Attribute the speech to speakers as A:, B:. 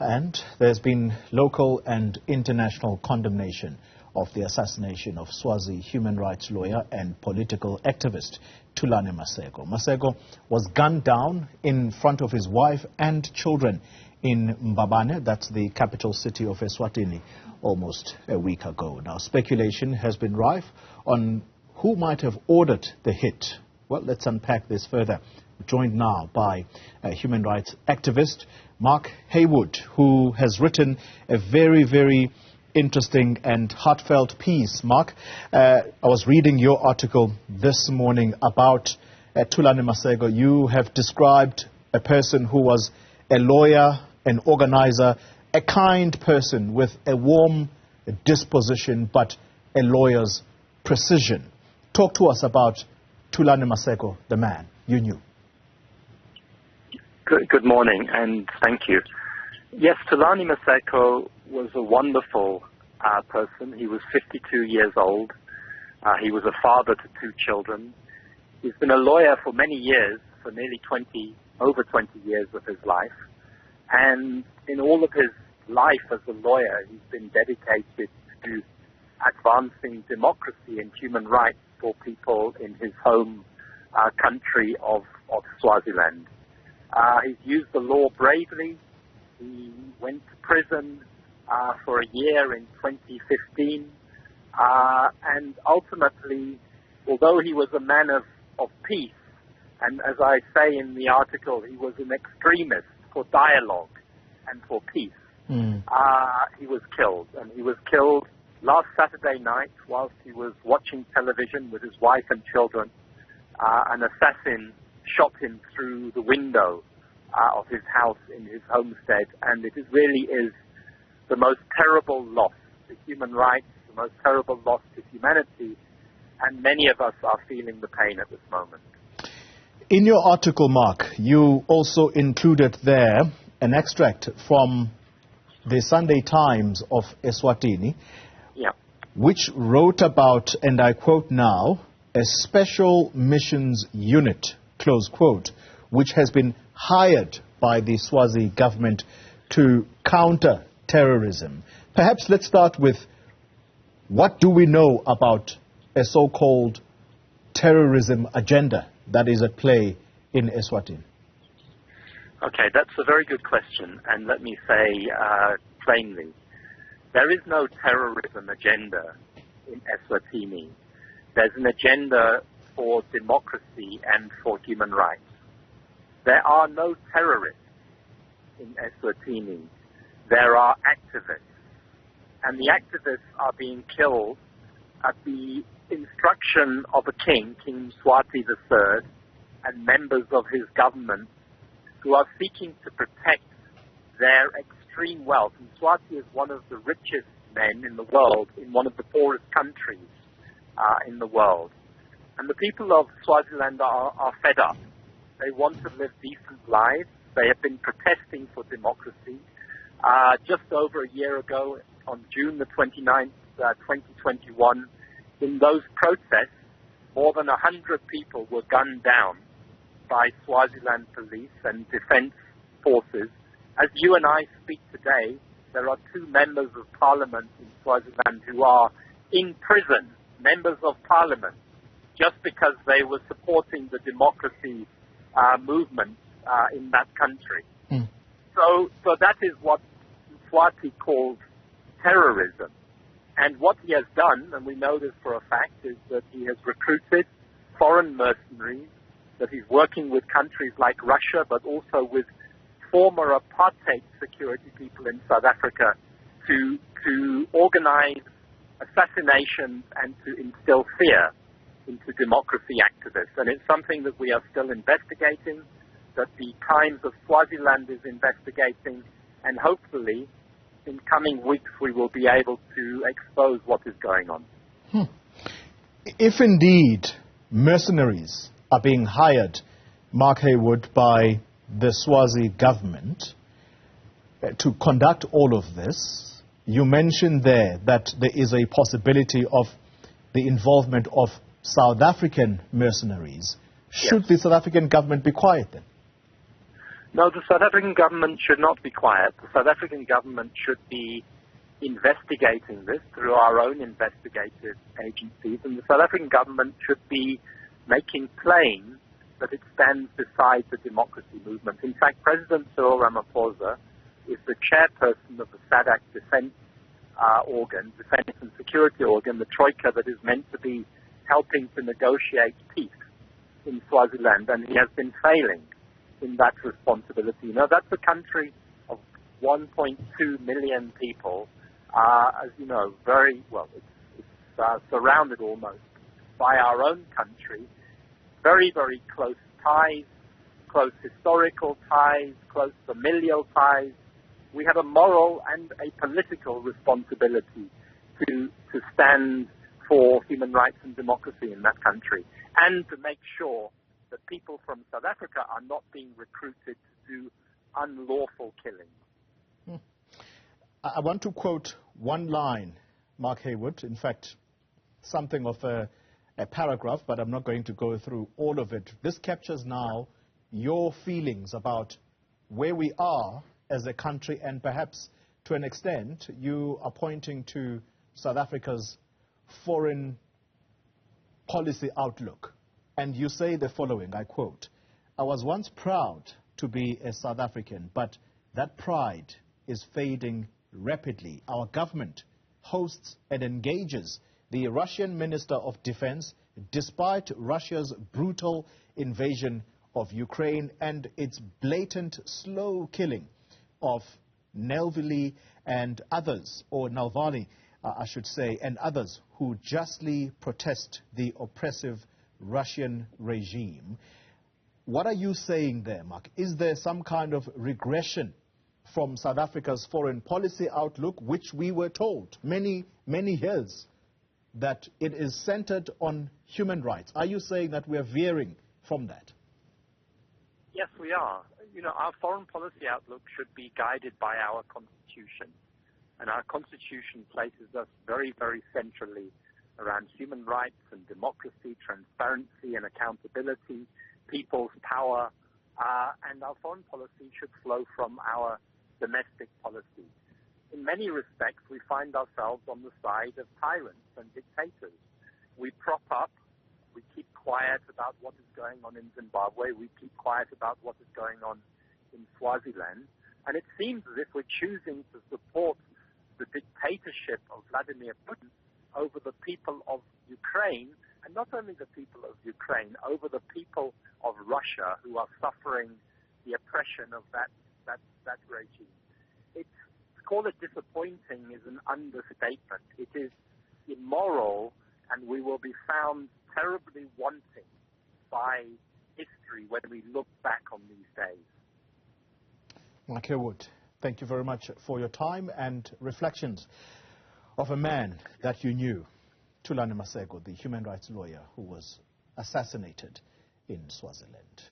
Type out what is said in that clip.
A: And there's been local and international condemnation of the assassination of Swazi human rights lawyer and political activist Thulani Maseko. Maseko was gunned down in front of his wife and children in Mbabane, that's the capital city of eSwatini, almost a week ago. Now, speculation has been rife on who might have ordered the hit. Well, let's unpack this further. Joined now by a human rights activist, Mark Heywood, who has written a very, very interesting and heartfelt piece. Mark, I was reading your article this morning about Thulani Maseko. You have described a person who was a lawyer, an organizer, a kind person with a warm disposition, but a lawyer's precision. Talk to us about Thulani Maseko, the man you knew.
B: Good morning, and thank you. Yes, Thulani Maseko was a wonderful person. He was 52 years old. He was a father to 2 children. He's been a lawyer for many years, for nearly over 20 years of his life. And in all of his life as a lawyer, he's been dedicated to advancing democracy and human rights for people in his home country of Swaziland. He's used the law bravely. He went to prison for a year in 2015. And ultimately, although he was a man of peace, and as I say in the article, he was an extremist for dialogue and for peace, he was killed. And he was killed last Saturday night whilst he was watching television with his wife and children. An assassin shot him through the window of his house in his homestead, and it really is the most terrible loss to human rights, the most terrible loss to humanity, and many of us are feeling the pain at this moment.
A: In your article, Mark, you also included there an extract from the Sunday Times of eSwatini, which wrote about, and I quote now, a special missions unit, close quote, which has been hired by the Swazi government to counter terrorism. Perhaps let's start with, what do we know about a so-called terrorism agenda that is at play in eSwatini?
B: Okay, that's a very good question, and let me say plainly, there is no terrorism agenda in eSwatini. There's an agenda for democracy and for human rights. There are no terrorists in eSwatini. There are activists. And the activists are being killed at the instruction of a king, King Mswati III, and members of his government who are seeking to protect their extreme wealth. Mswati is one of the richest men in the world, in one of the poorest countries in the world. And the people of Swaziland are fed up. They want to live decent lives. They have been protesting for democracy. Just over a year ago, on June the 29th, 2021, in those protests, more than 100 people were gunned down by Swaziland police and defense forces. As you and I speak today, there are 2 members of parliament in Swaziland who are in prison, members of parliament, just because they were supporting the democracy movement in that country. So that is what Mswati calls terrorism. And what he has done, and we know this for a fact, is that he has recruited foreign mercenaries, that he's working with countries like Russia, but also with former apartheid security people in South Africa to organize assassinations and to instill fear into democracy activists. And it's something that we are still investigating, that the Times of Swaziland is investigating, and hopefully in coming weeks we will be able to expose what is going on.
A: If indeed mercenaries are being hired, Mark Heywood, by the Swazi government to conduct all of this, you mentioned there that there is a possibility of the involvement of South African mercenaries. Should the South African government be quiet then?
B: No, the South African government should not be quiet. The South African government should be investigating this through our own investigative agencies, and the South African government should be making plain that it stands beside the democracy movement. In fact, President Cyril Ramaphosa is the chairperson of the SADC defense defense and security organ, the troika that is meant to be helping to negotiate peace in Swaziland, and he has been failing in that responsibility. You know, that's a country of 1.2 million people, as you know, very well, it's surrounded almost by our own country, very, very close ties, close historical ties, close familial ties. We have a moral and a political responsibility to stand for human rights and democracy in that country, and to make sure that people from South Africa are not being recruited to do unlawful killing.
A: I want to quote one line, Mark Heywood, in fact, something of a paragraph, but I'm not going to go through all of it. This captures now your feelings about where we are as a country, and perhaps to an extent you are pointing to South Africa's foreign policy outlook. And you say the following, I quote, "I was once proud to be a South African, but that pride is fading rapidly. Our government hosts and engages the Russian Minister of Defense despite Russia's brutal invasion of Ukraine and its blatant slow killing of Navalny and others, or Navalny, I should say, and others who justly protest the oppressive Russian regime." What are you saying there, Mark? Is there some kind of regression from South Africa's foreign policy outlook, which we were told many, many years that it is centered on human rights? Are you saying that we are veering from that?
B: Yes, we are. You know, our foreign policy outlook should be guided by our Constitution. And our Constitution places us very, very centrally around human rights and democracy, transparency and accountability, people's power, and our foreign policy should flow from our domestic policy. In many respects, we find ourselves on the side of tyrants and dictators. We prop up, we keep quiet about what is going on in Zimbabwe, we keep quiet about what is going on in Swaziland, and it seems as if we're choosing to support the dictatorship of Vladimir Putin over the people of Ukraine, and not only the people of Ukraine, over the people of Russia who are suffering the oppression of that regime. To call it disappointing is an understatement. It is immoral, and we will be found terribly wanting by history when we look back on these days.
A: Mark Heywood, thank you very much for your time and reflections of a man that you knew, Thulani Maseko, the human rights lawyer who was assassinated in Swaziland.